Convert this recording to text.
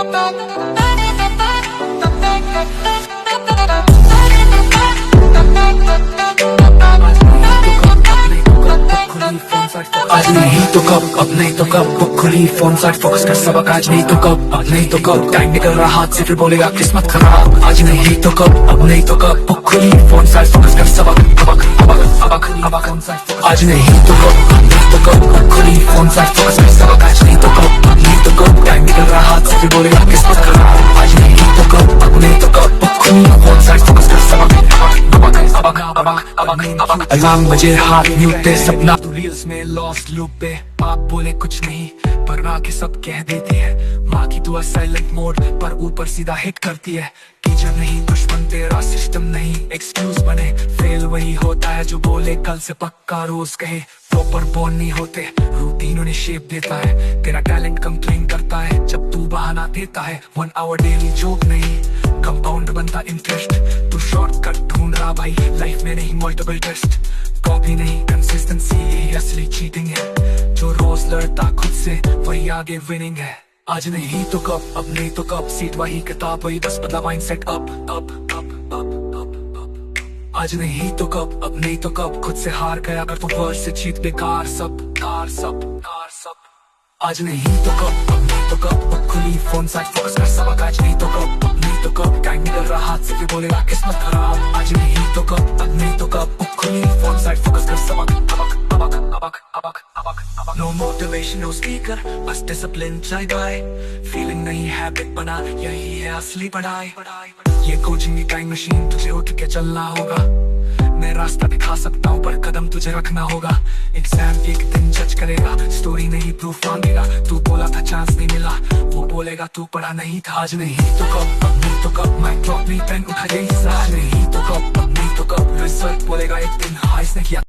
आज नहीं तो कब, अब नहीं तो कब, बुक खुली फोन साइड फोकस कर सबक। आज नहीं तो कब, अब नहीं तो कब, टाइम निकल रहा हाथ से फिर बोलेगा किस्मत खराब। आज नहीं तो कब, अब नहीं तो कब, बुक खुली फोन साइड फोकस कर सबक। अबक अबक अबक अबक। आज नहीं तो कब, अब नहीं तो कब, बुक खुली फोन साइड फोकस कर सबक। आज नहीं तो कब, अब नहीं तो कब, टाइम निकल रहा हाथ से फिर बोलेगा किस्मत खराब। आज नहीं तो कब, अब नहीं तो कब, बुक खुली फोन साइड फोकस कर सबक। अलार्म बजे हाथ म्यूट सपना तू रील्स में लॉस्ट लूप पे। बाप बोले कुछ नहीं पर आके सब कह देते हैं। माँ की दुआ साइलेंट मोड पर ऊपर सीधा हिट करती है। टीचर नहीं दुश्मन तेरा सिस्टम नहीं एक्सक्यूज बने। फेल वही होता है जो बोले कल से पक्का रोज कहे। प्रॉपर बॉर्न नहीं होते रूटीन उन्हें शेप देता है। तेरा टैलेंट कंप्लेन करता है जब तू बहाना देता है। 1 आवर डेली जॉब नहीं कंपाउंड बनता इंटरेस्ट। तू शॉर्टकट ढूंढ रहा भाई लाइफ में नहीं मल्टीपल टेस्ट। कॉपी नहीं कंसिस्टेंसी यही असली चीटिंग है। जो रोज लड़ता खुद से वही आगे विनिंग है। आज नहीं तो कब, अब नहीं तो कब, सीट वही किताब वही बस बदला mindset up up up up up. आज नहीं तो कब, अब नहीं तो कब, खुद से हार गया अगर तो वर्ड से जीत बेकार सब कार सब कार सब। आज नहीं तो कब, अब नहीं तो कब, खुली फोन साइड फोकस कर सबक। आज नहीं तो कब, अब नहीं तो कब, टाइम निकल रहा हाथ से फिर बोलेगा किस्मत खराब। आज नहीं तो कब, अब नहीं तो कब, खुली फोन साइड फोकस कर सबक। अबक अबक अबक अबक अबक अबक। नो मोटिवेशन नो स्पीकर बस डिसिप्लिन चाहिए भाई। फीलिंग नहीं हैबिट बना यही है असली पढ़ाई। ये कोचिंग की टाइम मशीन तुझे उठ के चलना होगा। मैं रास्ता दिखा सकता हूँ पर कदम तुझे रखना होगा। एग्जाम एक दिन जज करेगा स्टोरी नहीं प्रूफ मांगेगा। तू बोला था चांस नहीं मिला वो बोलेगा तू पढ़ा नहीं था। आज नहीं तो कब, अब नहीं तो कब, माइक ड्रॉप नहीं पेन उठा यही। आज नहीं तो कब, अब नहीं तो कब, रिजल्ट बोलेगा एक दिन हाँ इसने किया।